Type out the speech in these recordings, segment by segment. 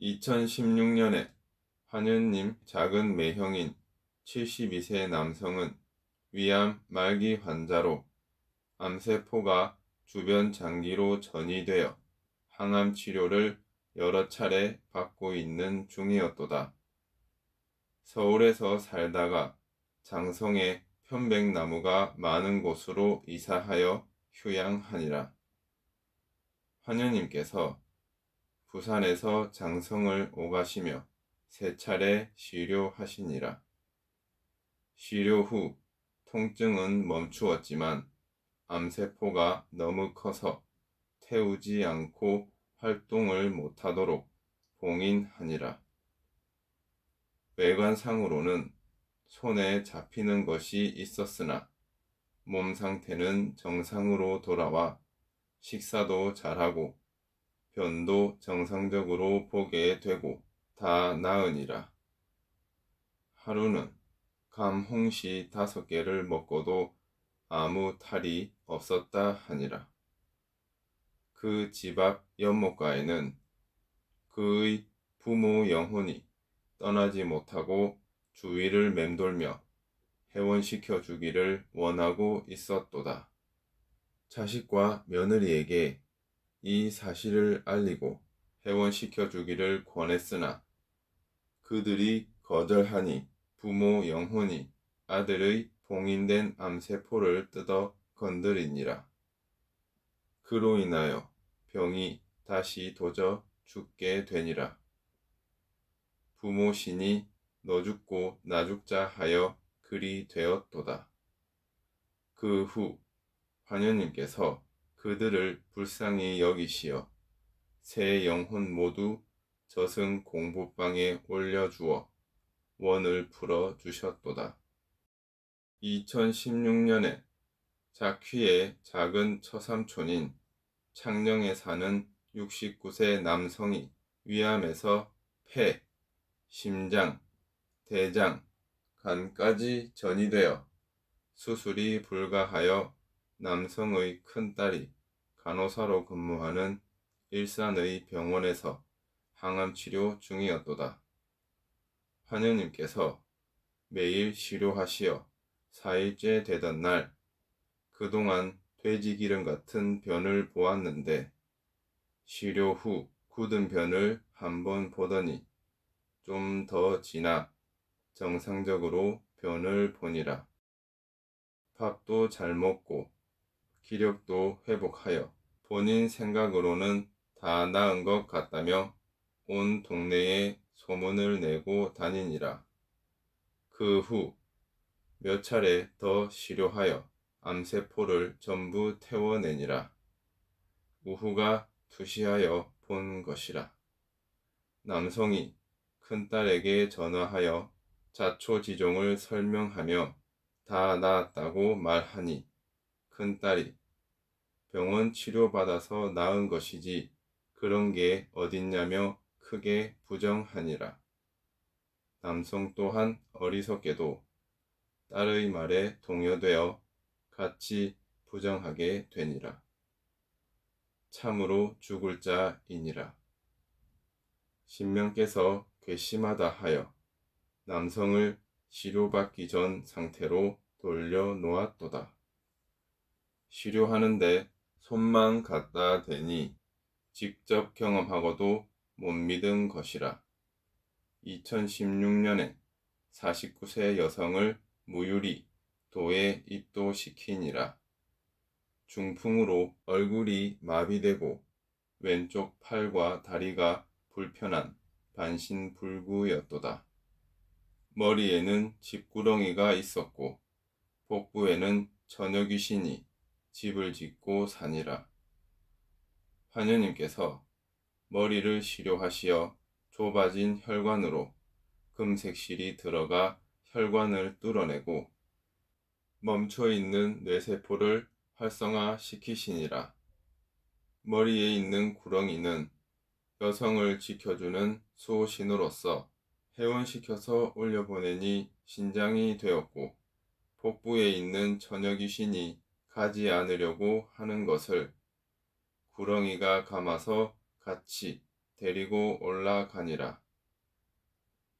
2016년에 환현님 작은 매형인 72세 남성은 위암 말기 환자로 암세포가 주변 장기로 전이되어 항암 치료를 여러 차례 받고 있는 중이었도다. 서울에서 살다가 장성에 편백나무가 많은 곳으로 이사하여 휴양하니라. 환현님께서 부산에서 장성을 오가시며 세 차례 시료하시니라. 시료 후 통증은 멈추었지만 암세포가 너무 커서 태우지 않고 활동을 못하도록 봉인하니라. 외관상으로는 손에 잡히는 것이 있었으나 몸 상태는 정상으로 돌아와 식사도 잘하고 변도 정상적으로 보게 되고 다 나으니라. 하루는 감 홍시 5개를 먹고도 아무 탈이 없었다 하니라. 그 집 앞 연못가에는 그의 부모 영혼이 떠나지 못하고 주위를 맴돌며 해원시켜 주기를 원하고 있었도다. 자식과 며느리에게 이 사실을 알리고 해원시켜 주기를 권했으나 그들이 거절하니 부모 영혼이 아들의 봉인된 암세포를 뜯어 건드리니라. 그로 인하여 병이 다시 도져 죽게 되니라. 부모 신이 너 죽고 나 죽자 하여 그리 되었도다. 그 후 환현님께서 그들을 불쌍히 여기시어 세 영혼 모두 저승 공부방에 올려주어 원을 풀어 주셨도다. 2016년에 자퀴의 작은 처삼촌인 창녕에 사는 69세 남성이 위암에서 폐, 심장, 대장, 간까지 전이되어 수술이 불가하여 남성의 큰딸이 간호사로 근무하는 일산의 병원에서 항암치료 중이었도다. 환영님께서 매일 치료하시어 4일째 되던 날 그동안 돼지기름 같은 변을 보았는데 치료 후 굳은 변을 한번 보더니 좀 더 지나 정상적으로 변을 보니라. 밥도 잘 먹고 기력도 회복하여 본인 생각으로는 다 나은 것 같다며 온 동네에 소문을 내고 다니니라. 그 후 몇 차례 더 치료하여 암세포를 전부 태워내니라. 우후가 투시하여 본 것이라. 남성이 큰딸에게 전화하여 자초지종을 설명하며 다 나았다고 말하니 큰딸이 병원 치료받아서 나은 것이지 그런 게 어딨냐며 크게 부정하니라. 남성 또한 어리석게도 딸의 말에 동요되어 같이 부정하게 되니라. 참으로 죽을 자이니라. 신명께서 괘씸하다 하여 남성을 치료받기 전 상태로 돌려놓았도다. 치료하는데 손만 갖다 대니 직접 경험하고도 못 믿은 것이라. 2016년에 49세 여성을 무유리 도에 입도시키니라. 중풍으로 얼굴이 마비되고 왼쪽 팔과 다리가 불편한 반신불구였도다. 머리에는 집구렁이가 있었고 복부에는 처녀귀신이 집을 짓고 사니라. 환현님께서 머리를 치료하시어 좁아진 혈관으로 금색실이 들어가 혈관을 뚫어내고 멈춰있는 뇌세포를 활성화시키시니라. 머리에 있는 구렁이는 여성을 지켜주는 수호신으로서 해원시켜서 올려보내니 신장이 되었고 복부에 있는 처녀귀신이 가지 않으려고 하는 것을 구렁이가 감아서 같이 데리고 올라가니라.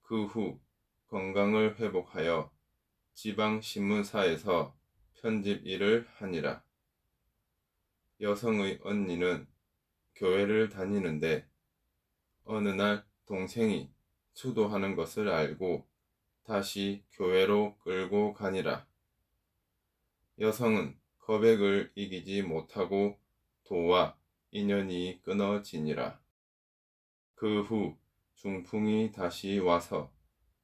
그 후 건강을 회복하여 지방 신문사에서 편집 일을 하니라. 여성의 언니는 교회를 다니는데 어느 날 동생이 수도하는 것을 알고 다시 교회로 끌고 가니라. 여성은 거백을 이기지 못하고 도와 인연이 끊어지니라. 그 후 중풍이 다시 와서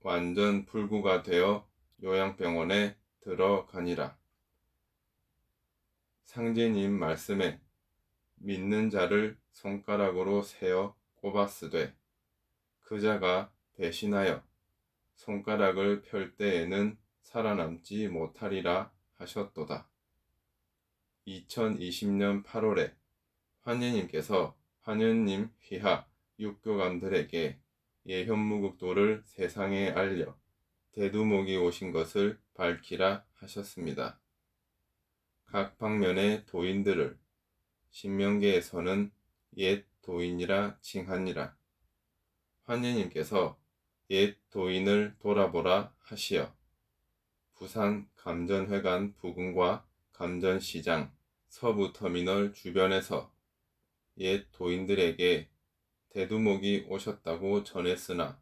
완전 불구가 되어 요양병원에 들어가니라. 상제님 말씀에 믿는 자를 손가락으로 세어 꼽았으되 그 자가 배신하여 손가락을 펼 때에는 살아남지 못하리라 하셨도다. 2020년 8월에 환예님께서 환예님 휘하 육교감들에게 예현무국도를 세상에 알려 대두목이 오신 것을 밝히라 하셨습니다. 각 방면의 도인들을 신명계에서는 옛 도인이라 칭하니라. 환예님께서 옛 도인을 돌아보라 하시어 부산 감전회관 부근과 감전시장 서부터미널 주변에서 옛 도인들에게 대두목이 오셨다고 전했으나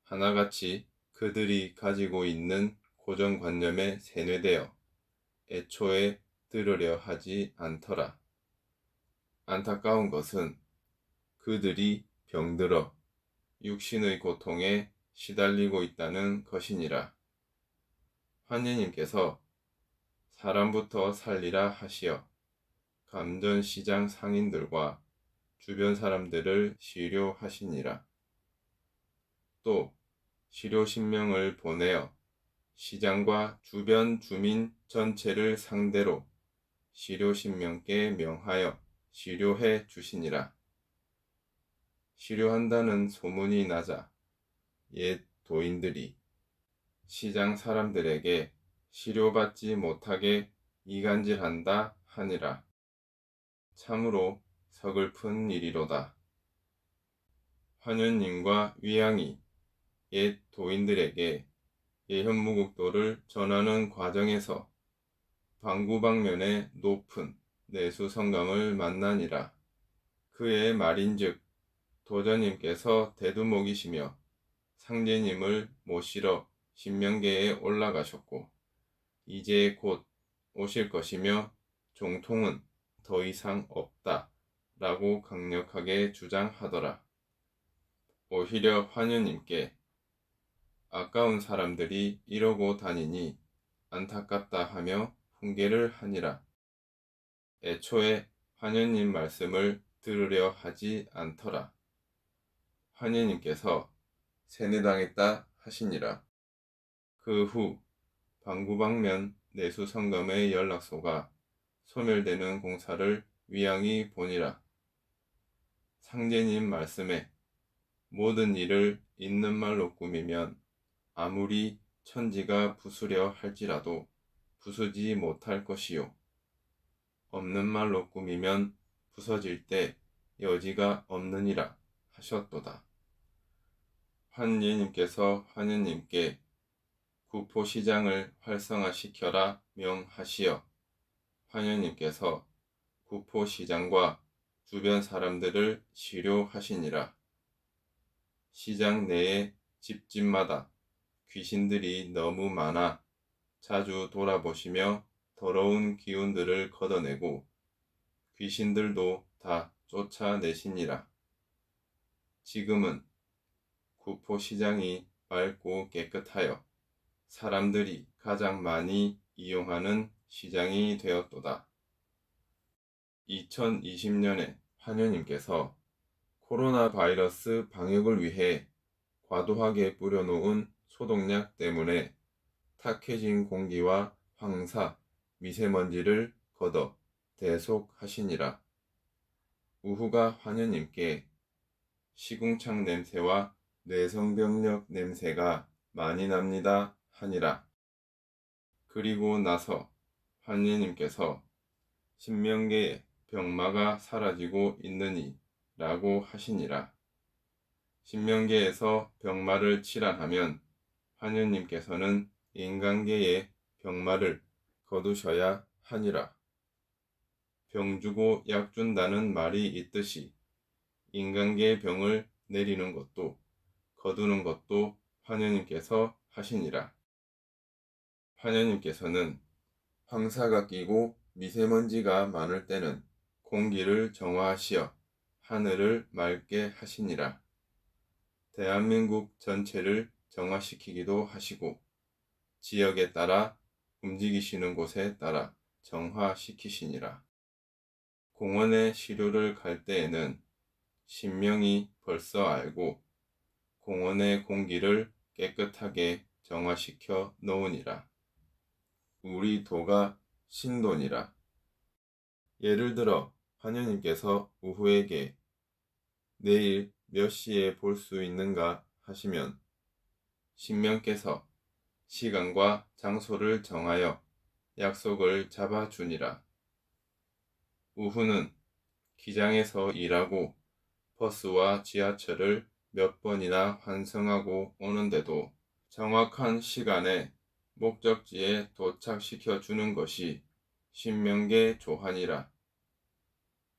하나같이 그들이 가지고 있는 고정관념에 세뇌되어 애초에 들으려 하지 않더라. 안타까운 것은 그들이 병들어 육신의 고통에 시달리고 있다는 것이니라. 환예님께서 사람부터 살리라 하시어 감전시장 상인들과 주변 사람들을 시료하시니라. 또 시료신명을 보내어 시장과 주변 주민 전체를 상대로 시료신명께 명하여 시료해 주시니라. 시료한다는 소문이 나자 옛 도인들이 시장 사람들에게 시료받지 못하게 이간질한다 하니라. 참으로 서글픈 일이로다. 환연님과 위양이 옛 도인들에게 예현무국도를 전하는 과정에서 방구방면의 높은 내수성감을 만나니라. 그의 말인즉 도전님께서 대두목이시며 상제님을 모시러 신명계에 올라가셨고 이제 곧 오실 것이며 종통은 더 이상 없다 라고 강력하게 주장하더라. 오히려 환유님께 아까운 사람들이 이러고 다니니 안타깝다 하며 훈계를 하니라. 애초에 환유님 말씀을 들으려 하지 않더라. 환유님께서 세뇌당했다 하시니라. 그 후 방구방면 내수성감의 연락소가 소멸되는 공사를 위양이 보니라. 상제님 말씀에 모든 일을 있는 말로 꾸미면 아무리 천지가 부수려 할지라도 부수지 못할 것이요. 없는 말로 꾸미면 부서질 때 여지가 없느니라 하셨도다. 환예님께서 환예님께 구포시장을 활성화시켜라 명하시어 환예님께서 구포시장과 주변 사람들을 시료하시니라. 시장 내에 집집마다 귀신들이 너무 많아 자주 돌아보시며 더러운 기운들을 걷어내고 귀신들도 다 쫓아내시니라. 지금은 구포시장이 맑고 깨끗하여 사람들이 가장 많이 이용하는 시장이 되었도다. 2020년에 환여님께서 코로나 바이러스 방역을 위해 과도하게 뿌려놓은 소독약 때문에 탁해진 공기와 황사, 미세먼지를 걷어 대속하시니라. 우후가 환여님께 시궁창 냄새와 뇌성병력 냄새가 많이 납니다 하니라. 그리고 나서 환예님께서 신명계에 병마가 사라지고 있느니 라고 하시니라. 신명계에서 병마를 칠환하면 화녀님께서는 인간계의 병마를 거두셔야 하니라. 병 주고 약 준다는 말이 있듯이 인간계의 병을 내리는 것도 거두는 것도 화녀님께서 하시니라. 화녀님께서는 황사가 끼고 미세먼지가 많을 때는 공기를 정화하시어 하늘을 맑게 하시니라. 대한민국 전체를 정화시키기도 하시고 지역에 따라 움직이시는 곳에 따라 정화시키시니라. 공원에 시료를 갈 때에는 신명이 벌써 알고 공원의 공기를 깨끗하게 정화시켜 놓으니라. 우리 도가 신도니라. 예를 들어 화녀님께서 우후에게 내일 몇 시에 볼 수 있는가 하시면 신명께서 시간과 장소를 정하여 약속을 잡아주니라. 우후는 기장에서 일하고 버스와 지하철을 몇 번이나 환승하고 오는데도 정확한 시간에 목적지에 도착시켜 주는 것이 신명계 조한이라.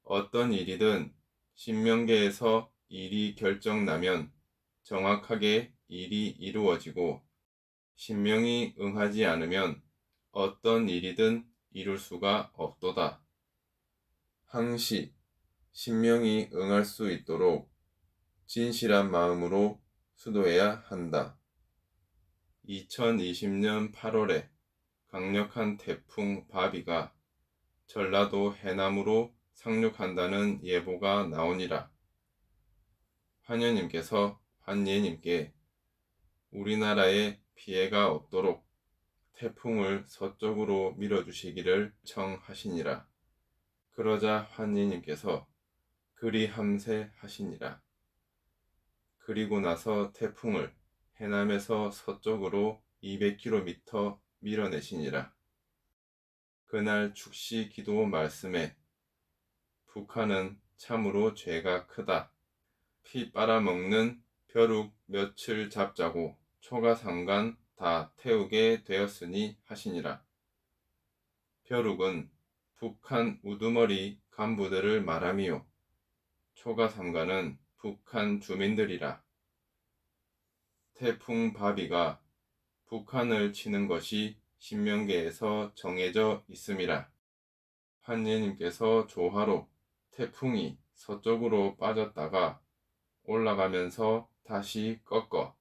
어떤 일이든 신명계에서 일이 결정나면 정확하게 일이 이루어지고 신명이 응하지 않으면 어떤 일이든 이룰 수가 없도다. 항시 신명이 응할 수 있도록 진실한 마음으로 수도해야 한다. 2020년 8월에 강력한 태풍 바비가 전라도 해남으로 상륙한다는 예보가 나오니라. 화녀님께서 환예님께 우리나라에 피해가 없도록 태풍을 서쪽으로 밀어주시기를 청하시니라. 그러자 환예님께서 그리함세 하시니라. 그리고 나서 태풍을 해남에서 서쪽으로 200km 밀어내시니라. 그날 축시 기도 말씀에 북한은 참으로 죄가 크다. 피 빨아먹는 벼룩 며칠 잡자고 초가상간 다 태우게 되었으니 하시니라. 벼룩은 북한 우두머리 간부들을 말하미요. 초가상간은 북한 주민들이라. 태풍 바비가 북한을 치는 것이 신명계에서 정해져 있음이라. 환예님께서 조화로 태풍이 서쪽으로 빠졌다가 올라가면서 다시 꺾어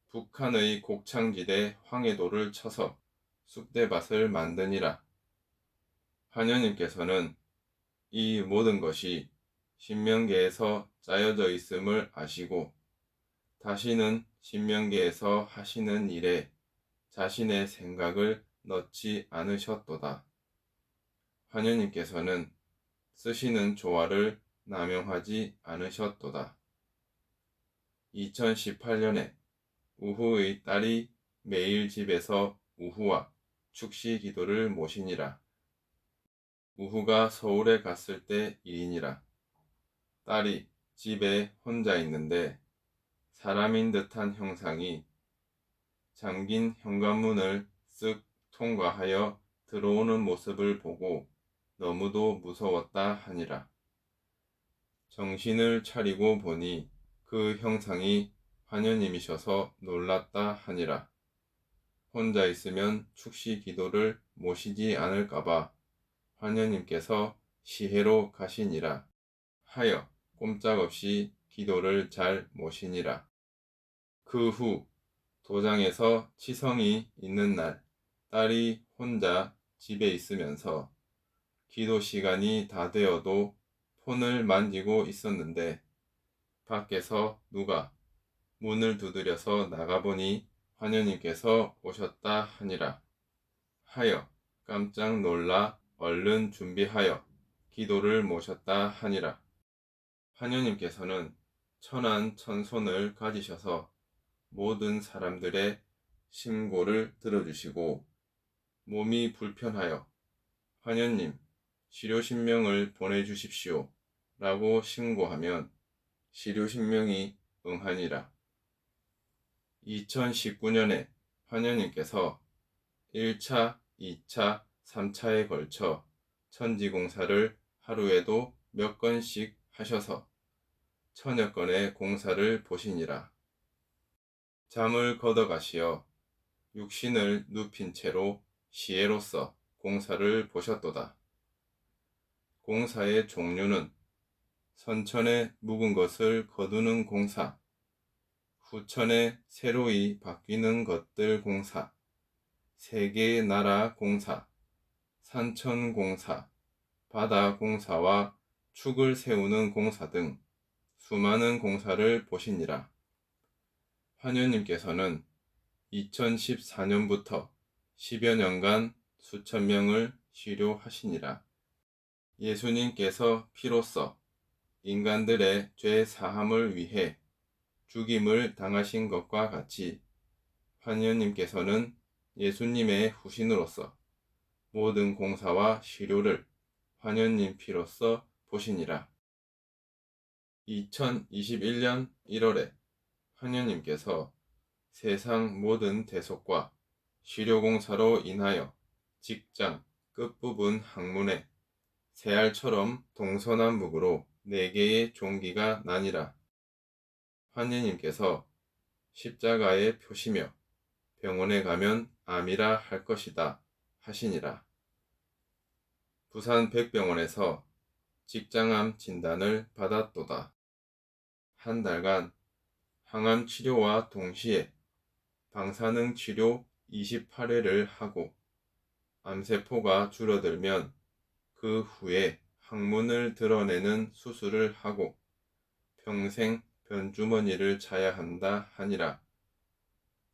북한의 곡창지대 황해도를 쳐서 쑥대밭을 만드니라. 화녀님께서는 이 모든 것이 신명계에서 짜여져 있음을 아시고 다시는 신명계에서 하시는 일에 자신의 생각을 넣지 않으셨도다. 화녀님께서는 쓰시는 조화를 남용하지 않으셨도다. 2018년에 우후의 딸이 매일 집에서 우후와 축시 기도를 모시니라. 우후가 서울에 갔을 때 일이니라. 딸이 집에 혼자 있는데 사람인 듯한 형상이 잠긴 현관문을 쓱 통과하여 들어오는 모습을 보고 너무도 무서웠다 하니라. 정신을 차리고 보니 그 형상이 화녀님이셔서 놀랐다 하니라. 혼자 있으면 축시 기도를 모시지 않을까봐 화녀님께서 시해로 가시니라 하여 꼼짝없이 기도를 잘 모시니라. 그 후 도장에서 치성이 있는 날 딸이 혼자 집에 있으면서 기도 시간이 다 되어도 폰을 만지고 있었는데 밖에서 누가 문을 두드려서 나가보니 화녀님께서 오셨다 하니라 하여 깜짝 놀라 얼른 준비하여 기도를 모셨다 하니라. 화녀님께서는 천안천손을 가지셔서 모든 사람들의 신고를 들어주시고 몸이 불편하여 화녀님 시료신명을 보내주십시오 라고 신고하면 시료신명이 응하니라. 2019년에 환영님께서 1차, 2차, 3차에 걸쳐 천지공사를 하루에도 몇 건씩 하셔서 천여 건의 공사를 보시니라. 잠을 걷어가시어 육신을 눕힌 채로 시에로서 공사를 보셨도다. 공사의 종류는 선천에 묵은 것을 거두는 공사, 후천에 새로이 바뀌는 것들 공사, 세계의 나라 공사, 산천 공사, 바다 공사와 축을 세우는 공사 등 수많은 공사를 보시니라. 환유님께서는 2014년부터 10여 년간 수천 명을 치료하시니라. 예수님께서 피로써 인간들의 죄 사함을 위해 죽임을 당하신 것과 같이 환유님께서는 예수님의 후신으로서 모든 공사와 시료를 환유님 피로써 보시니라. 2021년 1월에 환유님께서 세상 모든 대속과 시료공사로 인하여 직장 끝부분 항문에 새알처럼 동서남북으로 4개의 종기가 나니라. 환희님께서 십자가의 표시며 병원에 가면 암이라 할 것이다 하시니라. 부산 백병원에서 직장암 진단을 받았도다. 한 달간 항암 치료와 동시에 방사능 치료 28회를 하고 암세포가 줄어들면 그 후에 항문을 드러내는 수술을 하고 평생 변주머니를 차야 한다 하니라.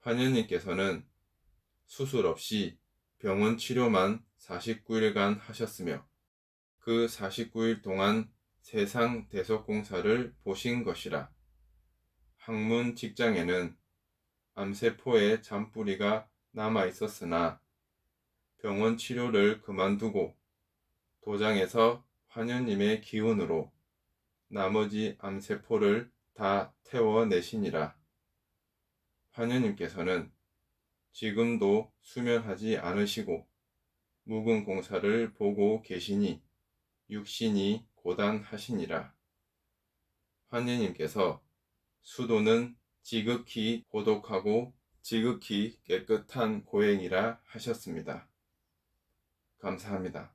환희님께서는 수술 없이 병원 치료만 49일간 하셨으며 그 49일 동안 세상 대속공사를 보신 것이라. 항문 직장에는 암세포의 잔뿌리가 남아 있었으나 병원 치료를 그만두고 도장에서 환유님의 기운으로 나머지 암세포를 다 태워내시니라. 환유님께서는 지금도 수면하지 않으시고 묵은 공사를 보고 계시니 육신이 고단하시니라. 환희님께서 수도는 지극히 고독하고 지극히 깨끗한 고행이라 하셨습니다. 감사합니다.